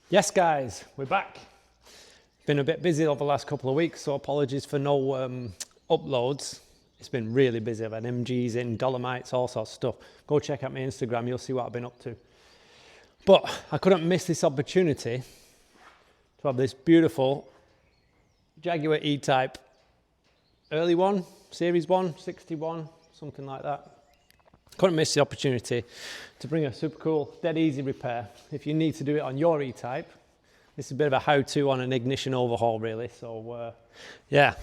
Yes guys, we're back. Been a bit busy over the last couple of weeks, so apologies for no uploads. It's been really busy. I've had MGs in, Dolomites, all sorts of stuff. Go check out my Instagram, you'll see what I've been up to. But I couldn't miss this opportunity to have this beautiful Jaguar E-Type early one, series 1, 61, something like that. Couldn't miss the opportunity to bring a super cool, dead easy repair. If you need to do it on your E-Type, this is a bit of a how-to on an ignition overhaul really. So yeah,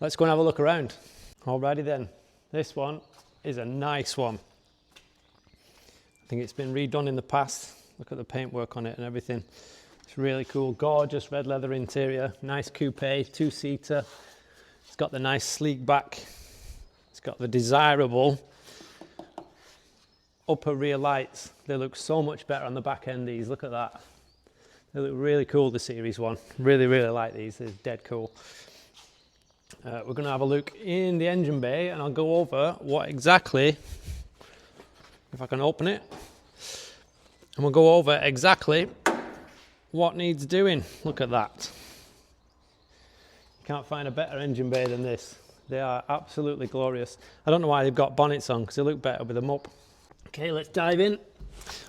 let's go and have a look around. Alrighty then, this one is a nice one. I think it's been redone in the past. Look at the paintwork on it and everything. It's really cool, gorgeous red leather interior, nice coupe, two-seater. It's got the nice sleek back. It's got the desirable upper rear lights. They look so much better on the back end, these. Look at that. They look really cool, the series one. Really like these. They're dead cool. We're going to have a look in the engine bay and I'll go over what exactly, if I can open it, and we'll go over exactly what needs doing. Look at that. You can't find a better engine bay than this. They are absolutely glorious. I don't know why they've got bonnets on, because they look better with them up. Okay, let's dive in.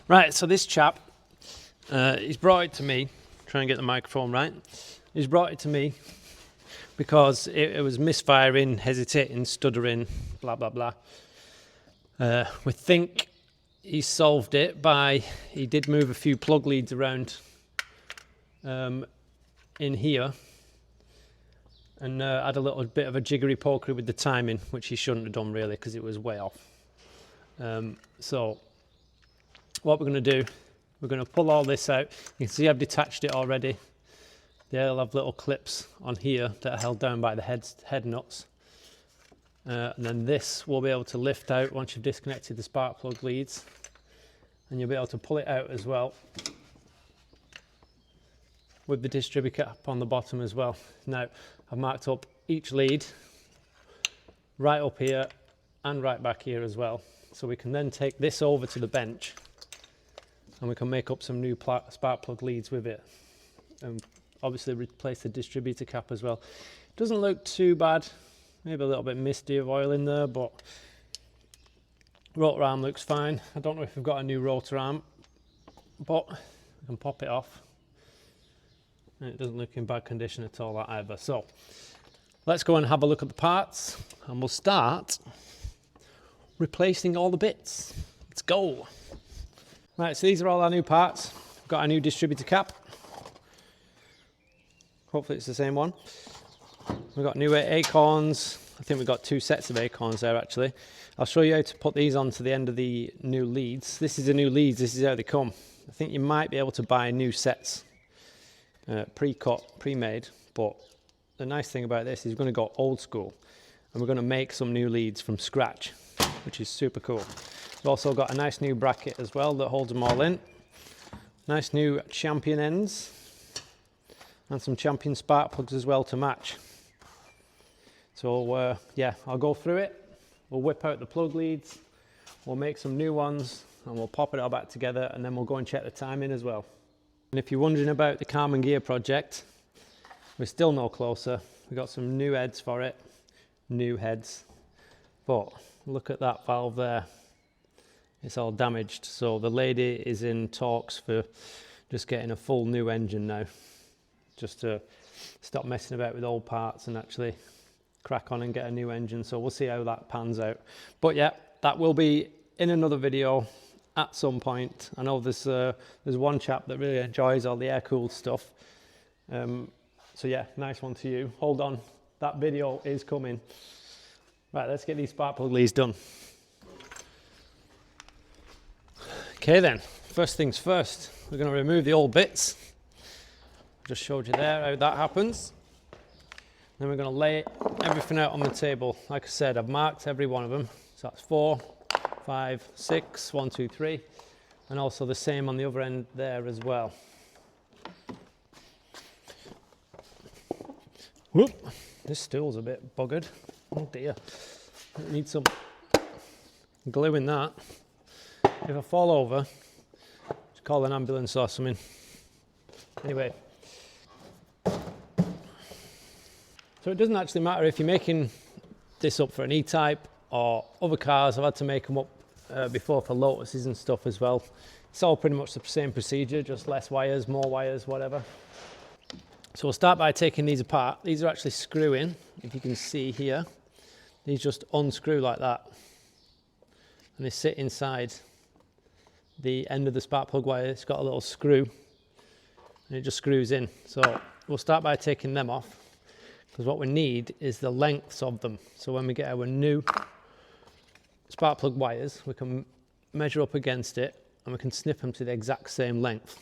Right, so this chap, he's brought it to me. Try and get the microphone right. He's brought it to me because it was misfiring, hesitating, stuttering, blah, blah, blah. We think he solved it by, he did move a few plug leads around in here and had a little bit of a jiggery pokery with the timing, which he shouldn't have done really because it was way off. So what we're going to do, we're going to pull all this out. You can see I've detached it already. They'll have little clips on here that are held down by the head nuts. And then this will be able to lift out once you've disconnected the spark plug leads. And you'll be able to pull it out as well with the distributor cap on the bottom as well. Now, I've marked up each lead right up here and right back here as well. So we can then take this over to the bench and we can make up some new spark plug leads with it. And obviously replace the distributor cap as well. Doesn't look too bad. Maybe a little bit misty of oil in there, but rotor arm looks fine. I don't know if we've got a new rotor arm, but we can pop it off. And it doesn't look in bad condition at all, that either. So let's go and have a look at the parts and we'll start replacing all the bits. Let's go. Right, so these are all our new parts. We've got our new distributor cap. Hopefully it's the same one. We've got new acorns. I think we've got 2 sets of acorns there actually. I'll show you how to put these onto the end of the new leads. This is the new leads, this is how they come. I think you might be able to buy new sets, pre-cut, pre-made, but the nice thing about this is we're going to go old school and we're going to make some new leads from scratch, which is super cool. We've also got a nice new bracket as well that holds them all in. Nice new champion ends and some champion spark plugs as well to match. So yeah, I'll go through it. We'll whip out the plug leads, we'll make some new ones and we'll pop it all back together and then we'll go and check the timing as well. And if you're wondering about the Carman Gear project, we're still no closer. We've got some new heads for it, new heads. But look at that valve there. It's all damaged. So the lady is in talks for just getting a full new engine now, just to stop messing about with old parts and actually crack on and get a new engine. So we'll see how that pans out. But yeah, that will be in another video at some point. I know there's one chap that really enjoys all the air-cooled stuff. So yeah, nice one to you. Hold on, that video is coming. Right, let's get these spark plug leads done. Okay then, first things first, we're going to remove the old bits. Just showed you there how that happens. Then we're going to lay everything out on the table. Like I said, I've marked every one of them. So that's 4, 5, 6, 1, 2, 3. And also the same on the other end there as well. Whoop, this stool's a bit buggered. Oh dear, I need some glue in that. If I fall over, just call an ambulance or something. Anyway, so it doesn't actually matter if you're making this up for an E-Type or other cars. I've had to make them up before for Lotuses and stuff as well. It's all pretty much the same procedure, just less wires, more wires, whatever. So we'll start by taking these apart. These are actually screwing, if you can see here. These just unscrew like that. And they sit inside the end of the spark plug wire. It's got a little screw and it just screws in. So we'll start by taking them off, because what we need is the lengths of them. So when we get our new spark plug wires, we can measure up against it and we can snip them to the exact same length.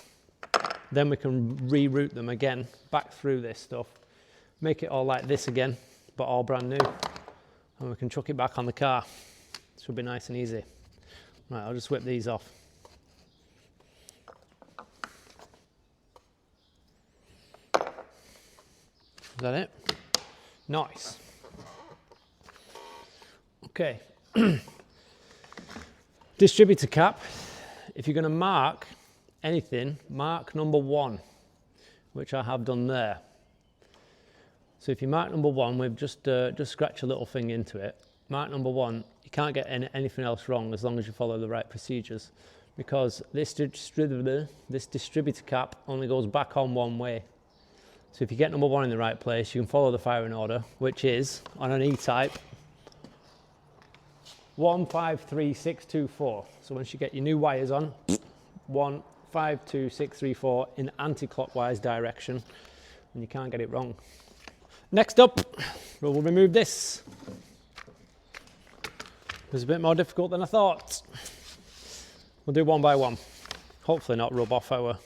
Then we can reroute them again back through this stuff, make it all like this again, but all brand new. And we can chuck it back on the car. Should be nice and easy. Right, I'll just whip these off. Is that it? Nice. Okay. Distributor cap. If you're going to mark anything, mark number 1, which I have done there. So if you mark number 1, we've just scratch a little thing into it. Mark number 1, you can't get anything else wrong as long as you follow the right procedures, because this distributor cap only goes back on one way. So if you get number 1 in the right place, you can follow the firing order, which is, on an E-Type, 153624. So once you get your new wires on, 152634 in anti-clockwise direction, and you can't get it wrong. Next up, we'll remove this. It was a bit more difficult than I thought. We'll do one by one. Hopefully not rub off our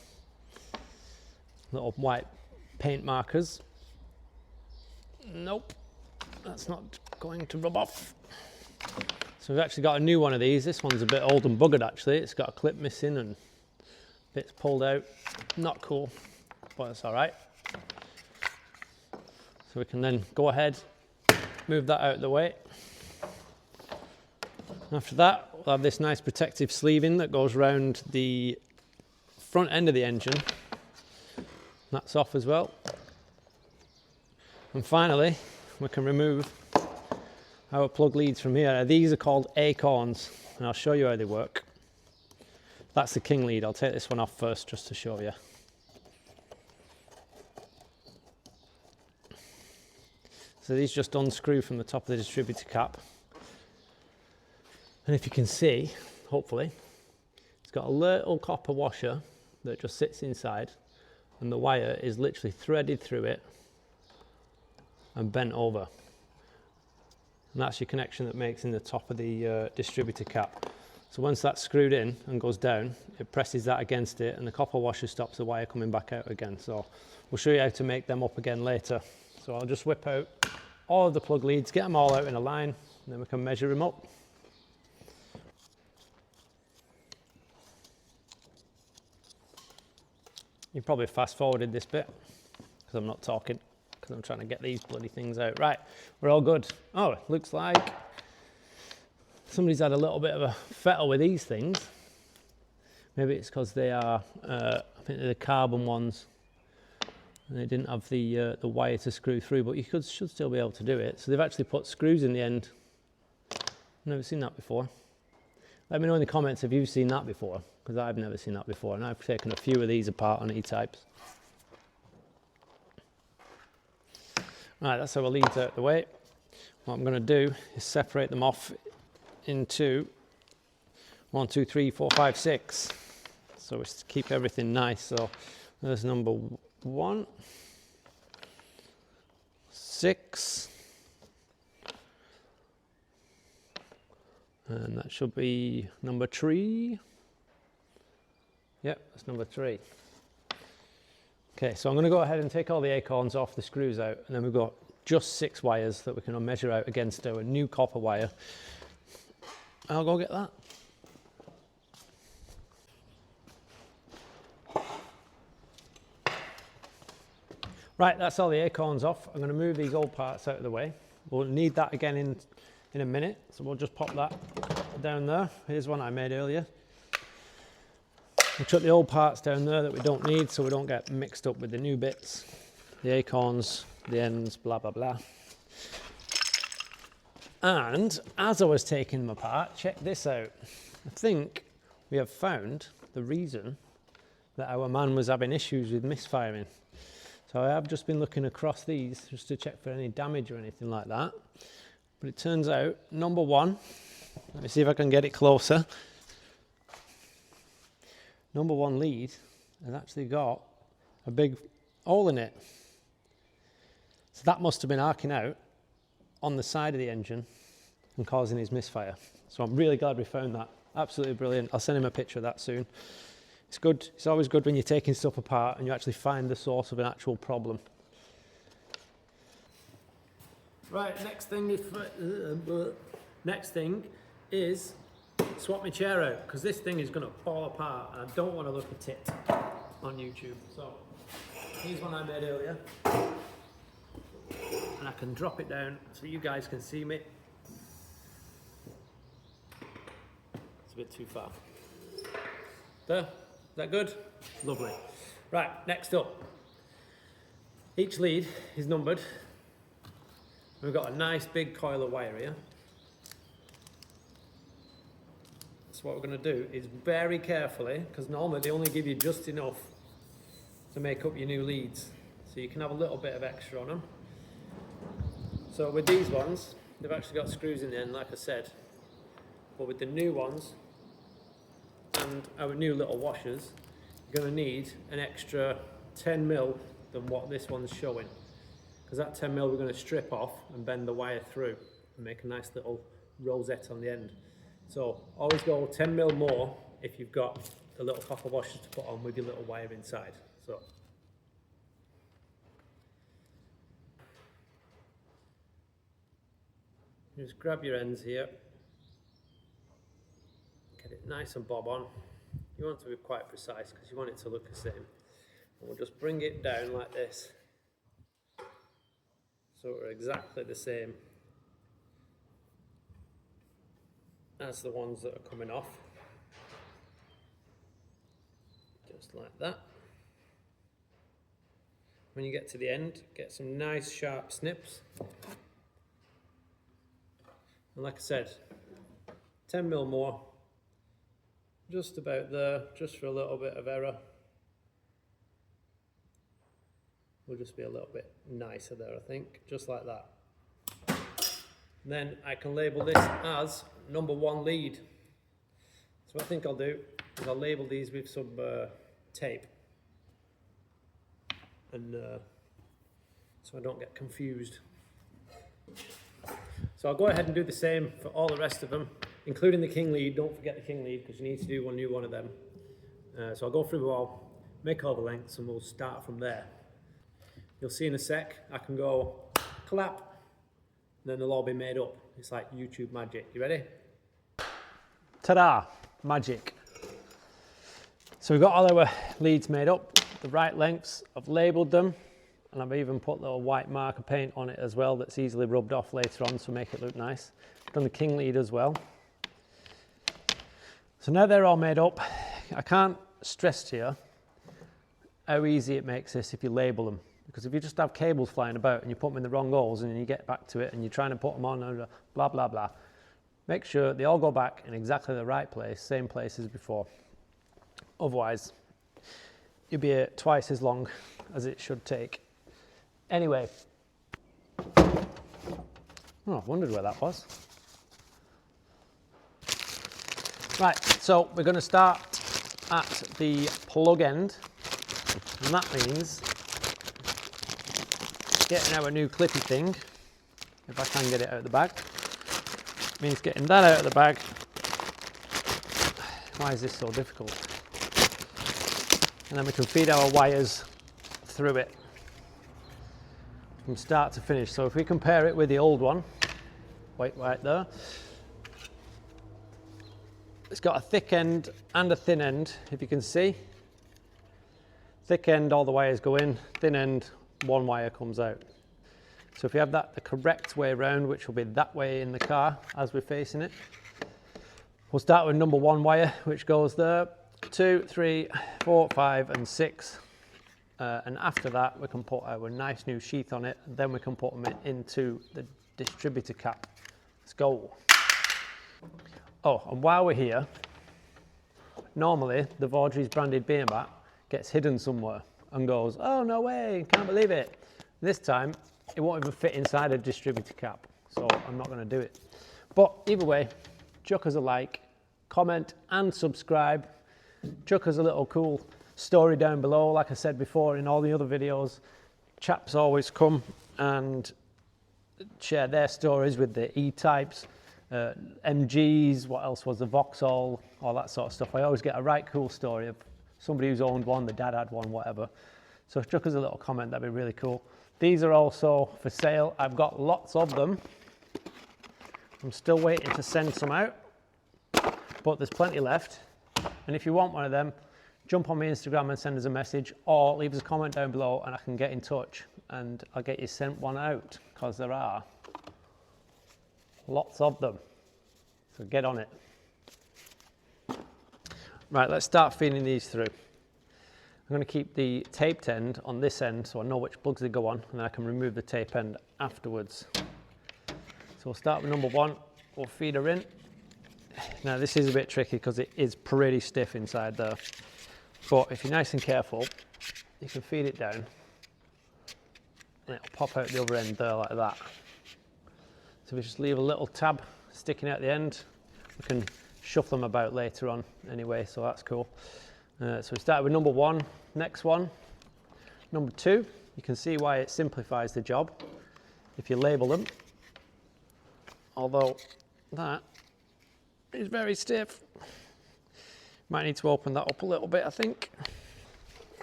little white paint markers. Nope, that's not going to rub off. So we've actually got a new one of these. This one's a bit old and buggered actually. It's got a clip missing and bits pulled out. Not cool, but it's all right. So we can then go ahead, move that out of the way. After that, we'll have this nice protective sleeving that goes around the front end of the engine. That's off as well. And finally, we can remove our plug leads from here. Now, these are called acorns, and I'll show you how they work. That's the king lead. I'll take this one off first just to show you. So these just unscrew from the top of the distributor cap. And if you can see, hopefully, it's got a little copper washer that just sits inside, and the wire is literally threaded through it and bent over. And that's your connection that makes in the top of the distributor cap. So once that's screwed in and goes down, it presses that against it, and the copper washer stops the wire coming back out again. So we'll show you how to make them up again later. So I'll just whip out all of the plug leads, get them all out in a line, and then we can measure them up. You probably fast forwarded this bit because I'm not talking, because I'm trying to get these bloody things out. Right, we're all good. Oh, it looks like somebody's had a little bit of a fettle with these things. Maybe it's because they are, I think they're the carbon ones, and they didn't have the wire to screw through, but you should still be able to do it. So they've actually put screws in the end. Never seen that before. Let me know in the comments if you've seen that before, because I've never seen that before, and I've taken a few of these apart on E-Types. Right, that's our leads out of the way. What I'm going to do is separate them off into 1, 2, 3, 4, 5, 6. So we keep everything nice. So there's number 1, 6, and that should be number 3. Yep, that's number 3. Okay, so I'm going to go ahead and take all the acorns off, the screws out, and then we've got just 6 wires that we can measure out against our new copper wire. I'll go get that. Right, that's all the acorns off. I'm going to move these old parts out of the way. We'll need that again in a minute, so we'll just pop that down there. Here's one I made earlier. We'll chuck the old parts down there that we don't need so we don't get mixed up with the new bits, the acorns, the ends, blah, blah, blah. And as I was taking them apart, check this out. I think we have found the reason that our man was having issues with misfiring. So I have just been looking across these just to check for any damage or anything like that. But it turns out, number one, let me see if I can get it closer. Number one lead has actually got a big hole in it. So that must have been arcing out on the side of the engine and causing his misfire. So I'm really glad we found that. Absolutely brilliant. I'll send him a picture of that soon. It's good. It's always good when you're taking stuff apart and you actually find the source of an actual problem. Right, next thing is swap my chair out, because this thing is going to fall apart and I don't want to look at it on YouTube. So here's one I made earlier, and I can drop it down so you guys can see me. It's a bit too far. There, is that good? Lovely. Right, next up, each lead is numbered. We've got a nice big coil of wire here. So what we're going to do is very carefully, because normally they only give you just enough to make up your new leads, so you can have a little bit of extra on them. So with these ones, they've actually got screws in the end, like I said, but with the new ones and our new little washers, you're going to need an extra 10 mil than what this one's showing, because that 10 mil we're going to strip off and bend the wire through and make a nice little rosette on the end. So always go 10 mil more if you've got the little copper washers to put on with your little wire inside. So just grab your ends here, get it nice and bob on. You want to be quite precise because you want it to look the same. And we'll just bring it down like this, so we're exactly the same as the ones that are coming off, just like that. When you get to the end, get some nice sharp snips, and like I said, 10 mil more, just about there, just for a little bit of error. Will just be a little bit nicer there, I think, just like that. Then I can label this as number one lead. So what I think I'll do is I'll label these with some tape, and so I don't get confused. So I'll go ahead and do the same for all the rest of them, including the king lead. Don't forget the king lead, because you need to do one new one of them. So I'll go through them all, make all the lengths, and we'll start from there. You'll see in a sec, I can go clap, and then they'll all be made up. It's like YouTube magic. You ready? Ta-da! Magic. So we've got all our leads made up, the right lengths. I've labelled them, and I've even put little white marker paint on it as well that's easily rubbed off later on to make it look nice. I've done the king lead as well. So now they're all made up, I can't stress to you how easy it makes this if you label them. Because if you just have cables flying about and you put them in the wrong holes and then you get back to it and you're trying to put them on and blah, blah, blah, make sure they all go back in exactly the right place, same place as before. Otherwise, you'll be twice as long as it should take. Anyway, oh, I wondered where that was. Right, so we're going to start at the plug end, and that means getting our new clippy thing, if I can get it out of the bag. It means getting that out of the bag. Why is this so difficult? And then we can feed our wires through it from start to finish. So if we compare it with the old one, wait right there, it's got a thick end and a thin end, if you can see. Thick end, all the wires go in, thin end, one wire comes out. So if you have that the correct way around, which will be that way in the car as we're facing it, we'll start with number one wire, which goes there, 2, 3, 4, 5 and 6. And after that we can put our nice new sheath on it, and then we can put them into the distributor cap. Let's go. Oh, and while we're here, normally the Vaudreuil's branded beer mat gets hidden somewhere and goes, oh no way, can't believe it. This time it won't even fit inside a distributor cap, so I'm not going to do it. But either way, chuck us a like, comment and subscribe. Chuck us a little cool story down below. Like I said before in all the other videos, chaps always come and share their stories with the E-Types, MGs, what else was the Vauxhall, all that sort of stuff. I always get a right cool story of somebody who's owned one, the dad had one, whatever. So chuck us a little comment, that'd be really cool. These are also for sale. I've got lots of them. I'm still waiting to send some out, but there's plenty left. And if you want one of them, jump on my Instagram and send us a message, or leave us a comment down below and I can get in touch and I'll get you sent one out, because there are lots of them. So get on it. Right, let's start feeding these through. I'm going to keep the taped end on this end so I know which plugs they go on, and then I can remove the tape end afterwards. So we'll start with number 1. We'll feed her in. Now this is a bit tricky because it is pretty stiff inside there. But if you're nice and careful, you can feed it down and it'll pop out the other end there like that. So we just leave a little tab sticking out the end. We can shuffle them about later on anyway, so that's cool. So we start with number 1, next one. Number 2, you can see why it simplifies the job if you label them. Although that is very stiff. Might need to open that up a little bit, I think.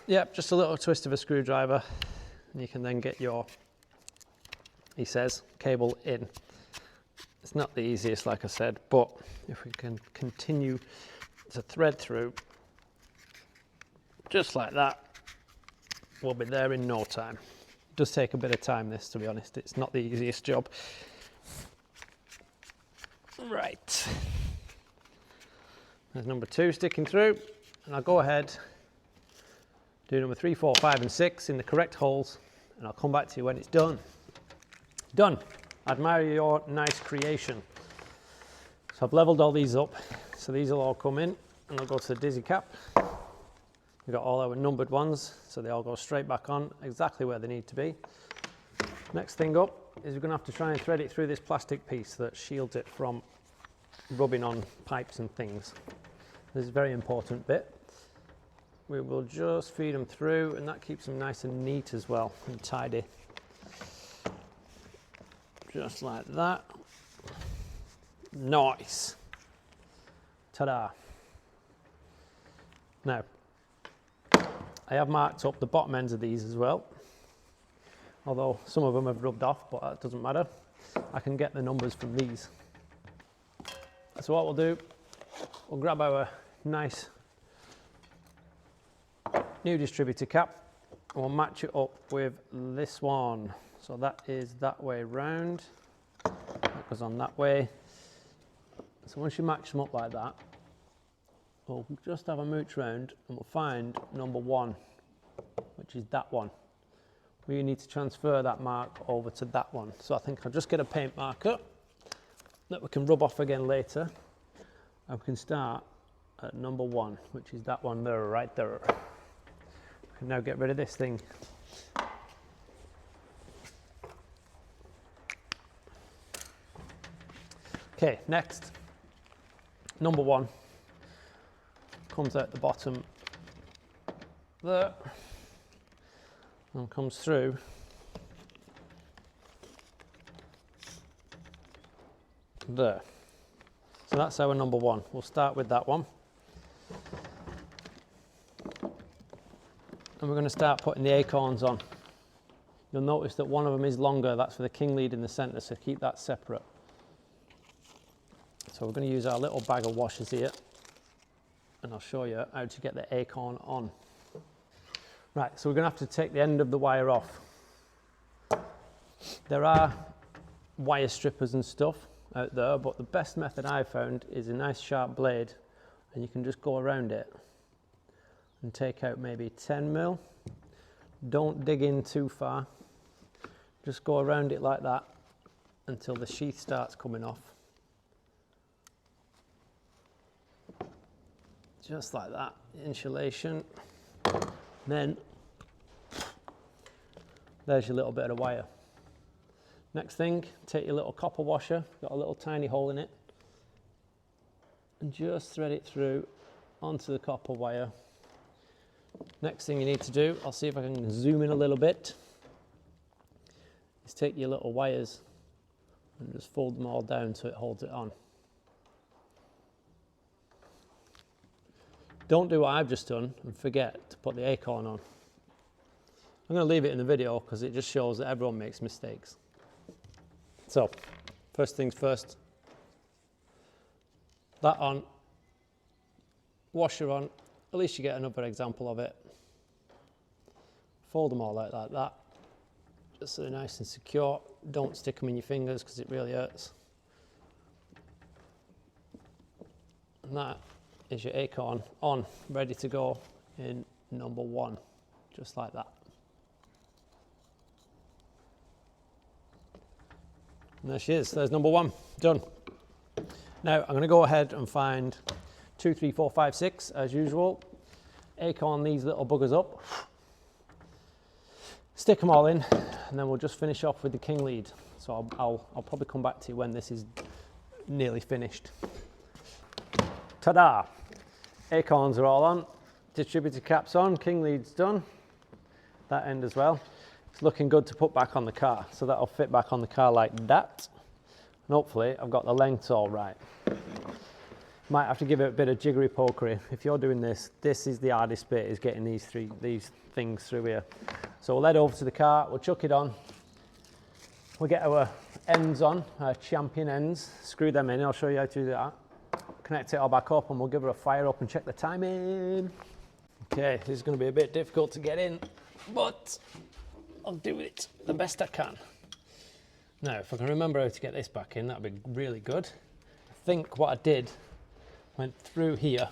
Yep, just a little twist of a screwdriver and you can then get your, he says, cable in. It's not the easiest, like I said, but if we can continue to thread through just like that, we'll be there in no time. It does take a bit of time, this, to be honest. It's not the easiest job. Right. There's number 2 sticking through, and I'll go ahead, do number 3, 4, 5 and 6 in the correct holes, and I'll come back to you when it's done. Done. Admire your nice creation. So I've leveled all these up, so these will all come in, and I'll go to the Dizzy cap. We've got all our numbered ones, so they all go straight back on, exactly where they need to be. Next thing up is we're going to have to try and thread it through this plastic piece that shields it from rubbing on pipes and things. This is a very important bit. We will just feed them through, and that keeps them nice and neat as well, and tidy. Just like that. Nice. Ta-da. Now, I have marked up the bottom ends of these as well, although some of them have rubbed off, but that doesn't matter. I can get the numbers from these. So what we'll do, we'll grab our nice new distributor cap and we'll match it up with this one. So that is that way round, that goes on that way. So once you match them up like that, we'll just have a mooch round and we'll find number 1, which is that one. We need to transfer that mark over to that one. So I think I'll just get a paint marker that we can rub off again later. And we can start at number 1, which is that one there, right there. We can now get rid of this thing. Okay, next, number 1 comes out the bottom there and comes through there. So that's our number 1. We'll start with that one. And we're going to start putting the acorns on. You'll notice that one of them is longer, that's for the king lead in the centre, so keep that separate. So we're going to use our little bag of washers here, and I'll show you how to get the acorn on. Right, so we're going to have to take the end of the wire off. There are wire strippers and stuff out there, but the best method I've found is a nice sharp blade, and you can just go around it and take out maybe 10 mil. Don't dig in too far. Just go around it like that until the sheath starts coming off. Just like that, insulation. Then there's your little bit of wire. Next thing, take your little copper washer, got a little tiny hole in it, and just thread it through onto the copper wire. Next thing you need to do, I'll see if I can zoom in a little bit, is take your little wires and just fold them all down so it holds it on. Don't do what I've just done and forget to put the acorn on. I'm going to leave it in the video because it just shows that everyone makes mistakes. So, first things first, that on, washer on, at least you get another example of it. Fold them all out like that, just so they're nice and secure. Don't stick them in your fingers because it really hurts. And that is your acorn on, ready to go in number 1, just like that. And there she is, there's number 1, done. Now I'm going to go ahead and find 2, 3, 4, 5, 6 as usual. Acorn these little buggers up, stick them all in, and then we'll just finish off with the king lead. So I'll probably come back to you when this is nearly finished. Ta-da! Acorns are all on, distributor caps on, king lead's done, that end as well. It's looking good to put back on the car, so that'll fit back on the car like that. And hopefully I've got the lengths all right. Might have to give it a bit of jiggery pokery. If you're doing this, this is the hardest bit, is getting these things through here. So we'll head over to the car, we'll chuck it on. We'll get our ends on, our champion ends, screw them in, I'll show you how to do that. Connect it all back up and we'll give her a fire up and check the timing. Okay, this is going to be a bit difficult to get in, but I'll do it the best I can. Now, if I can remember how to get this back in, that'd be really good. I think what I did, went through here,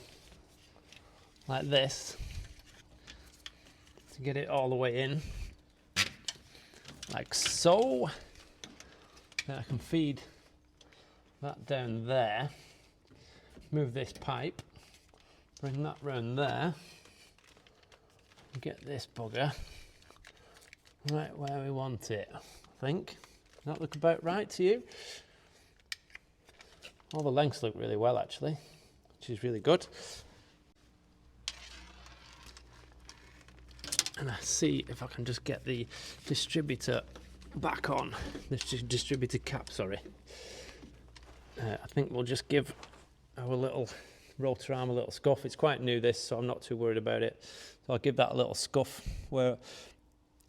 like this, to get it all the way in, like so. Then I can feed that down there, move this pipe, bring that round there, get this bugger right where we want it, I think. Does that look about right to you? All the lengths look really well actually, which is really good. And I see if I can just get the distributor back on, this distributor cap, sorry. I think we'll just give our little rotor arm a little scuff. It's quite new this, so I'm not too worried about it. So I'll give that a little scuff where,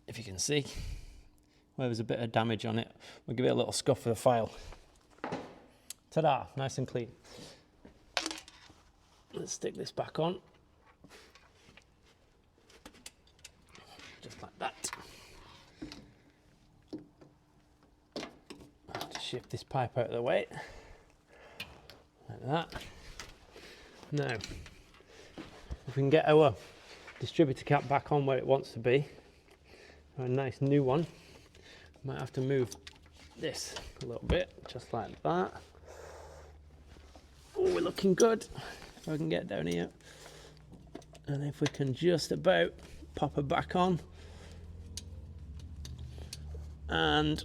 if you can see, where there's a bit of damage on it, we'll give it a little scuff with a file. Ta-da, nice and clean. Let's stick this back on. Just like that. I'll just shift this pipe out of the way. Like that. Now, if we can get our distributor cap back on where it wants to be, a nice new one, might have to move this a little bit, just like that. Oh, we're looking good. If I can get down here, and if we can just about pop her back on, and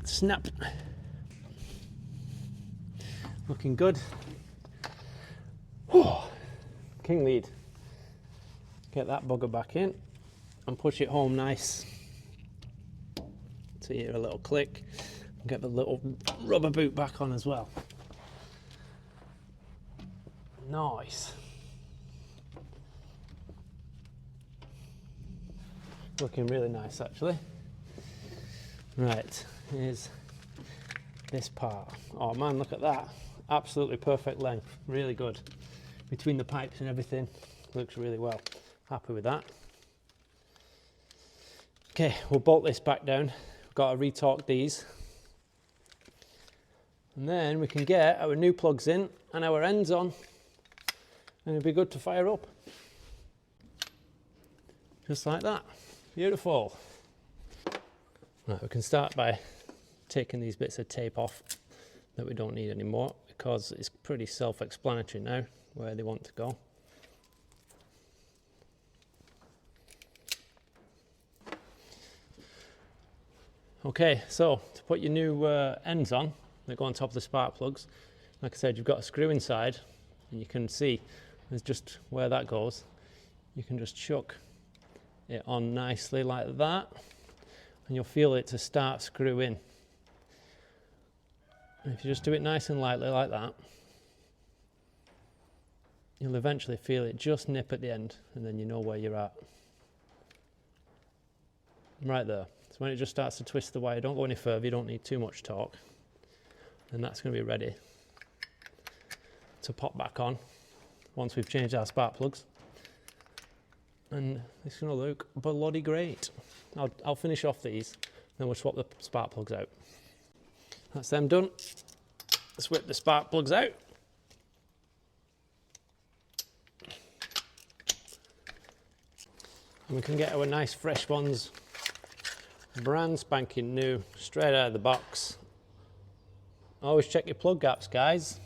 snap. Looking good. Oh, king lead. Get that bugger back in and push it home nice. So you hear a little click. Get the little rubber boot back on as well. Nice. Looking really nice actually. Right, here's this part. Oh man, look at that. Absolutely perfect length, really good. Between the pipes and everything, looks really well. Happy with that. Okay, we'll bolt this back down. We've got to retorque these. And then we can get our new plugs in and our ends on, and it'll be good to fire up. Just like that. Beautiful. Right, we can start by taking these bits of tape off that we don't need anymore, because it's pretty self-explanatory now where they want to go. Okay, so to put your new ends on, they go on top of the spark plugs. Like I said, you've got a screw inside, and you can see there's just where that goes. You can just chuck it on nicely like that, and you'll feel it to start screwing. And if you just do it nice and lightly like that, you'll eventually feel it just nip at the end, and then you know where you're at. Right there. So when it just starts to twist the wire, don't go any further, you don't need too much torque. And that's going to be ready to pop back on once we've changed our spark plugs. And it's going to look bloody great. I'll finish off these, then we'll swap the spark plugs out. That's them done. Let's whip the spark plugs out. And we can get our nice fresh ones, brand spanking new, straight out of the box. Always check your plug gaps, guys.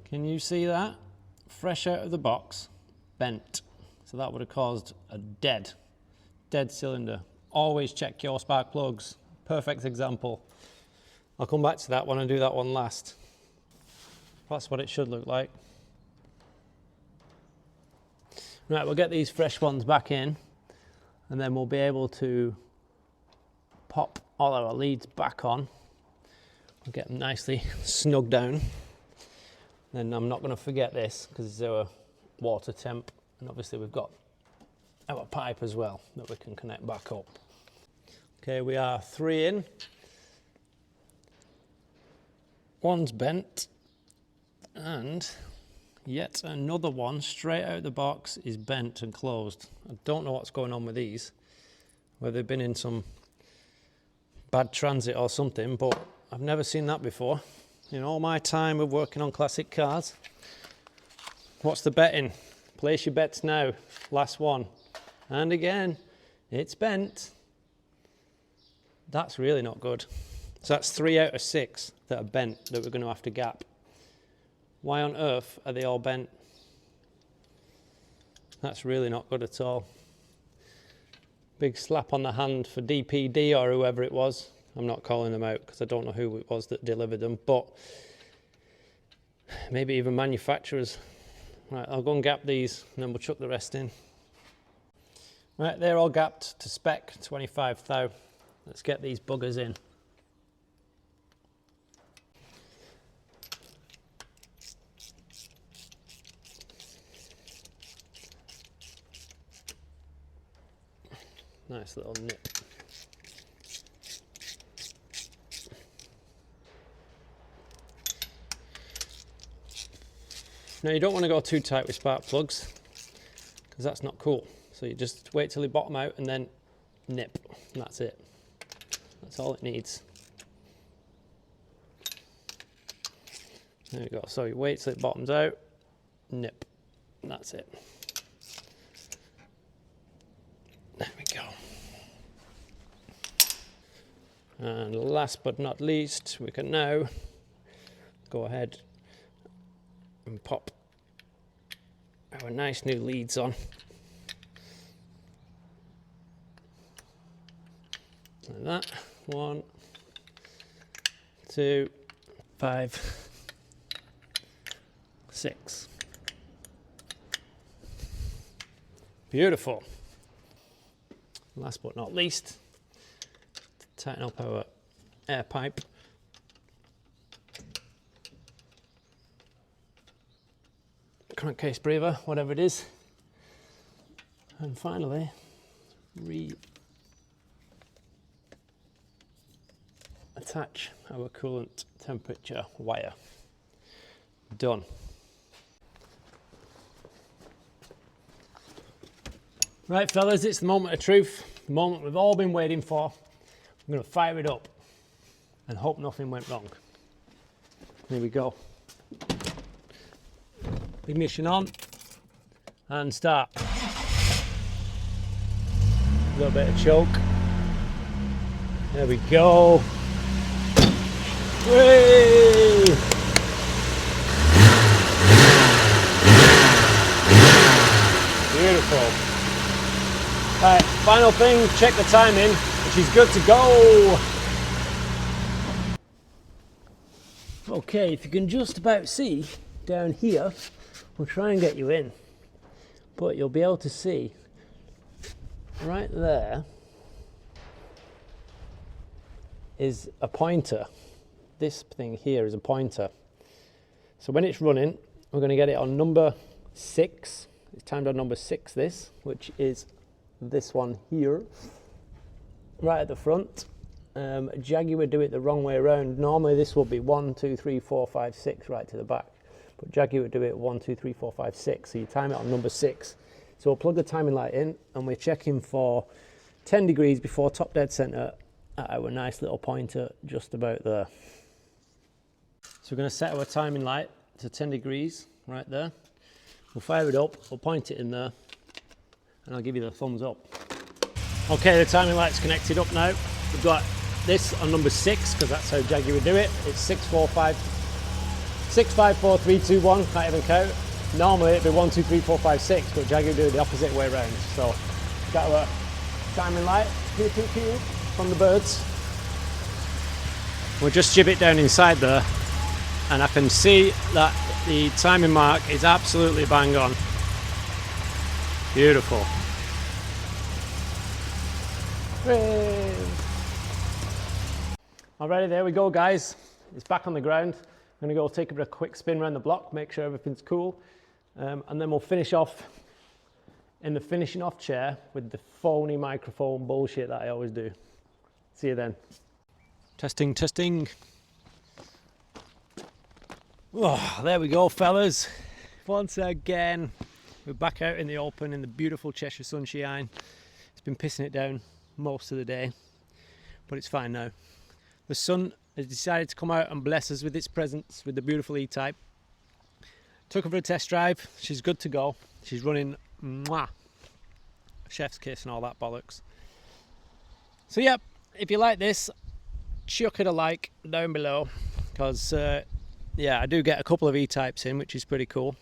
Can you see that? Fresh out of the box, bent. So that would have caused a dead cylinder. Always check your spark plugs. Perfect example. I'll come back to that one and do that one last. That's what it should look like. Right, we'll get these fresh ones back in, and then we'll be able to pop all our leads back on. We'll get them nicely snug down. Then I'm not going to forget this, because it's our water temp, and obviously we've got our pipe as well that we can connect back up. Okay, we are 3 in. One's bent, and yet another one straight out of the box is bent and closed. I don't know what's going on with these, whether they've been in some bad transit or something, but I've never seen that before. In all my time of working on classic cars. What's the betting? Place your bets now. Last one. And again, it's bent. That's really not good. So that's 3 out of 6 that are bent that we're going to have to gap. Why on earth are they all bent? That's really not good at all. Big slap on the hand for DPD or whoever it was. I'm not calling them out because I don't know who it was that delivered them, but maybe even manufacturers. Right, I'll go and gap these and then we'll chuck the rest in. Right, they're all gapped to spec 25 thou. Let's get these buggers in. Nice little nip. Now you don't want to go too tight with spark plugs because that's not cool. So you just wait till they bottom out and then nip, and that's it. That's all it needs. There we go. So you wait till it bottoms out, nip, and that's it. There we go. And last but not least, we can now go ahead and pop our nice new leads on. Like that. 1, 2, 5, 6. Beautiful. Last but not least, tighten up our air pipe. Crankcase breather, whatever it is. And finally, attach our coolant temperature wire. Done. Right fellas, it's the moment of truth, the moment we've all been waiting for. I'm going to fire it up and hope nothing went wrong. Here we go. Ignition on and start. A little bit of choke. There we go. Whee! Beautiful. Right, final thing, check the timing, which is good to go. Okay, if you can just about see down here, we'll try and get you in, but you'll be able to see right there is a pointer. This thing here is a pointer. So when it's running, we're going to get it on number 6. It's timed on number 6, this, which is this one here, right at the front. Jaguar do it the wrong way around. Normally this will be 1, 2, 3, 4, 5, 6 right to the back, but Jaguar do it 1, 2, 3, 4, 5, 6. So you time it on number 6. So we'll plug the timing light in, and we're checking for 10 degrees before top dead center at our nice little pointer just about there. So we're going to set our timing light to 10 degrees right there. We'll fire it up, we'll point it in there, and I'll give you the thumbs up. Okay, the timing light's connected up now. We've got this on number 6, because that's how Jaguar do it. It's 6, 4, 5, 6, 5, 4, 3, 2, 1, can't even count. Normally it'd be 1, 2, 3, 4, 5, 6, but Jaguar do it the opposite way around. So we've got our timing light, pew, pew, pew, from the birds. We'll just jib it down inside there, and I can see that the timing mark is absolutely bang on. Beautiful. Hooray. Alrighty, there we go guys. It's back on the ground. I'm going to go take a quick spin around the block, make sure everything's cool, and then we'll finish off in the finishing off chair with the phony microphone bullshit that I always do. See you then. Testing, testing. Oh, there we go, fellas. Once again, we're back out in the open in the beautiful Cheshire sunshine. It's been pissing it down most of the day, but it's fine now. The sun has decided to come out and bless us with its presence with the beautiful E-Type. Took her for a test drive. She's good to go. She's running mwah, chef's kiss and all that bollocks. So yeah, if you like this, chuck it a like down below, because yeah, I do get a couple of E-Types in, which is pretty cool.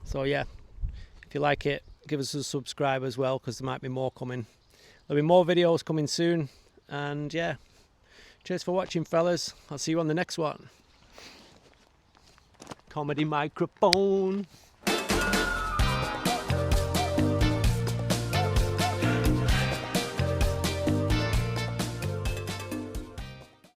So yeah, if you like it, give us a subscribe as well, because there might be more coming. There'll be more videos coming soon, and yeah, cheers for watching, fellas. I'll see you on the next one. Comedy microphone.